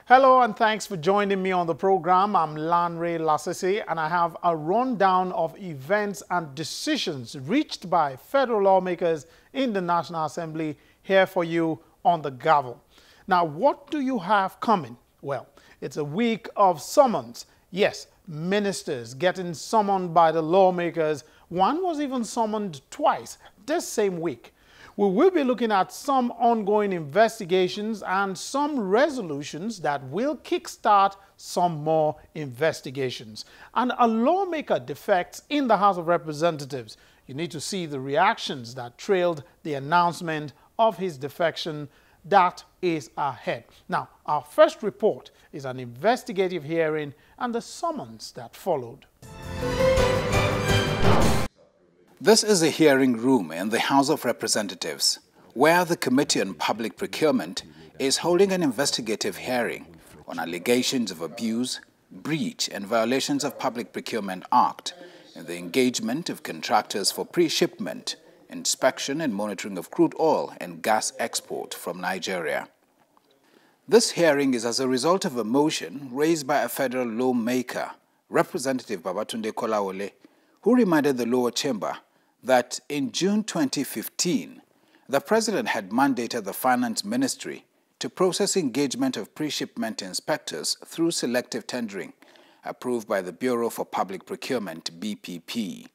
Hello and thanks for joining me on the program. I'm Lanre Lasese and I have a rundown of events and decisions reached by federal lawmakers in the National Assembly here for you on the gavel. Now, what do you have coming? Well, it's a week of summons. Yes, ministers getting summoned by the lawmakers. One was even summoned twice this same week. We will be looking at some ongoing investigations and some resolutions that will kickstart some more investigations. And a lawmaker defects in the House of Representatives. You need to see the reactions that trailed the announcement of his defection. That is ahead. Now, our first report is an investigative hearing and the summons that followed. This is a hearing room in the House of Representatives, where the Committee on Public Procurement is holding an investigative hearing on allegations of abuse, breach and violations of Public Procurement Act in the engagement of contractors for pre-shipment, inspection and monitoring of crude oil and gas export from Nigeria. This hearing is as a result of a motion raised by a federal lawmaker, Representative Babatunde Kolawole, who reminded the lower chamber that in June 2015, the President had mandated the Finance Ministry to process engagement of pre-shipment inspectors through selective tendering, approved by the Bureau for Public Procurement, BPP.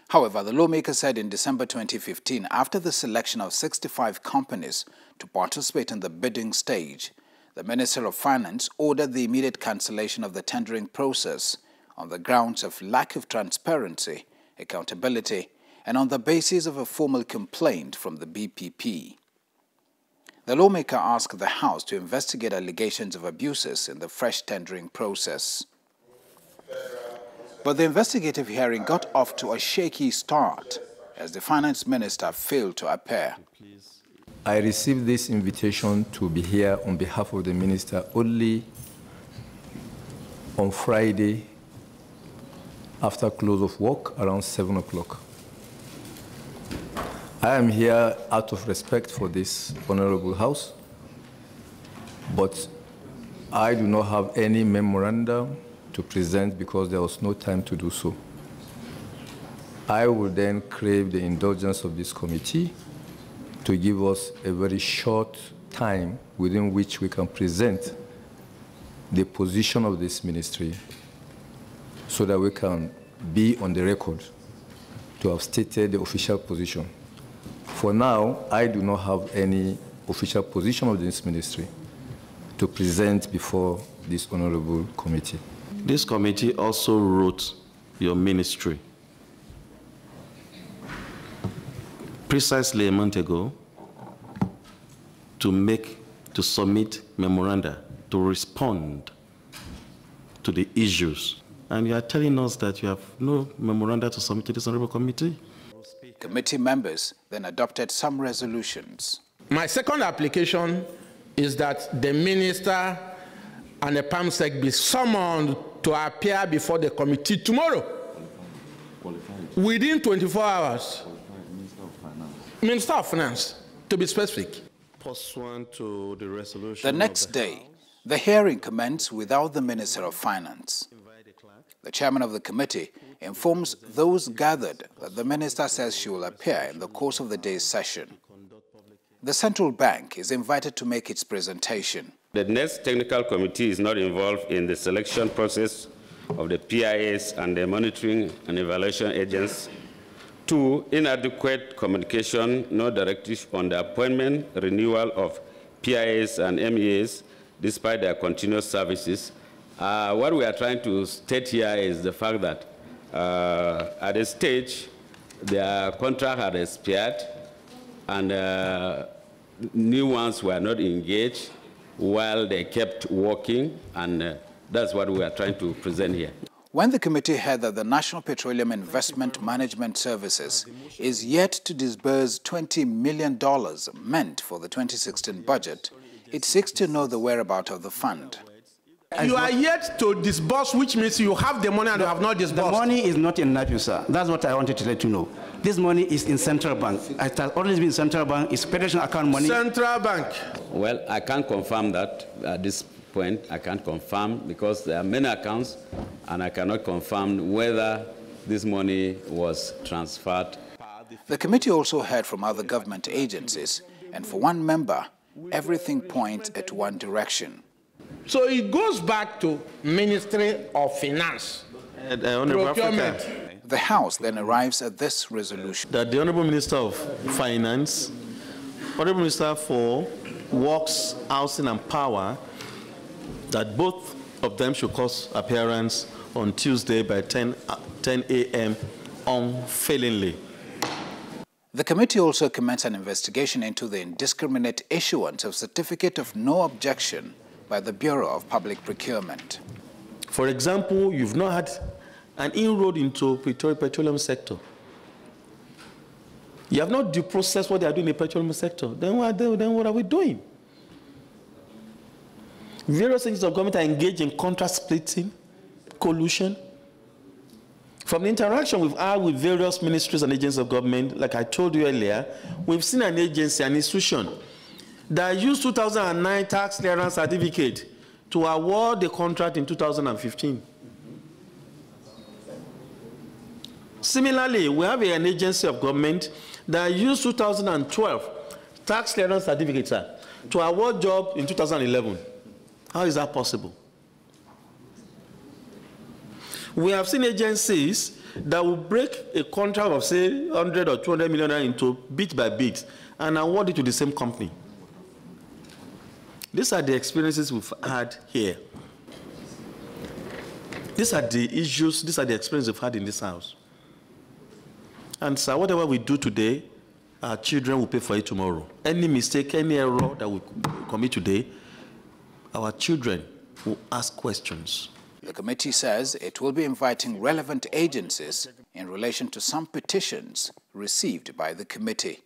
However, the lawmaker said in December 2015, after the selection of 65 companies to participate in the bidding stage, the Minister of Finance ordered the immediate cancellation of the tendering process on the grounds of lack of transparency, accountability, and on the basis of a formal complaint from the BPP. The lawmaker asked the House to investigate allegations of abuses in the fresh tendering process. But the investigative hearing got off to a shaky start as the Finance Minister failed to appear. I received this invitation to be here on behalf of the Minister only on Friday after close of work around 7 o'clock. I am here out of respect for this Honorable House, but I do not have any memorandum to present because there was no time to do so. I will then crave the indulgence of this committee to give us a very short time within which we can present the position of this ministry so that we can be on the record to have stated the official position. For now, I do not have any official position of this ministry to present before this honorable committee. This committee also wrote your ministry precisely a month ago to submit memoranda to respond to the issues. And you are telling us that you have no memoranda to submit to this honorable committee? Committee members then adopted some resolutions. My second application is that the minister and the PAMSEC be summoned to appear before the committee tomorrow. Within 24 hours. Minister of Finance, to be specific. Pursuant to the resolution. The next day, the hearing commenced without the Minister of Finance. The chairman of the committee informs those gathered that the minister says she will appear in the course of the day's session. The central bank is invited to make its presentation. The next technical committee is not involved in the selection process of the PIAs and the monitoring and evaluation agents. 2, inadequate communication, no directive on the appointment, renewal of PIAs and MEAs despite their continuous services. What we are trying to state here is the fact that at a stage, their contract had expired and new ones were not engaged while they kept working, and that's what we are trying to present here. When the committee heard that the National Petroleum Investment Management Services is yet to disburse $20 million meant for the 2016 budget, it seeks to know the whereabouts of the fund. You are yet to disburse, which means you have the money and you have not disbursed. The money is not in NAPU, sir. That's what I wanted to let you know. This money is in Central Bank. It has always been Central Bank. It's Federation account money. Central Bank. Well, I can't confirm that at this point, I can't confirm because there are many accounts and I cannot confirm whether this money was transferred. The committee also heard from other government agencies, and for one member, everything points at one direction. So it goes back to Ministry of Finance, Procurement. The House then arrives at this resolution. That the Honorable Minister of Finance, Honorable Minister for Works, Housing and Power, that both of them should cause appearance on Tuesday by 10 a.m. unfailingly. The committee also commenced an investigation into the indiscriminate issuance of certificate of no objection by the Bureau of Public Procurement. For example, you've not had an inroad into the petroleum sector. You have not due process what they are doing in the petroleum sector. Then what are we doing? Various agencies of government are engaged in contract splitting, collusion. From the interaction we've had with various ministries and agencies of government, like I told you earlier, we've seen an agency, an institution, that used 2009 tax clearance certificate to award the contract in 2015. Similarly, we have an agency of government that used 2012 tax clearance certificate to award job in 2011. How is that possible? We have seen agencies that will break a contract of, say, 100 or 200 million into bit by bit and award it to the same company. These are the experiences we've had here. These are the issues, these are the experiences we've had in this house. And so whatever we do today, our children will pay for it tomorrow. Any mistake, any error that we commit today, our children will ask questions. The committee says it will be inviting relevant agencies in relation to some petitions received by the committee.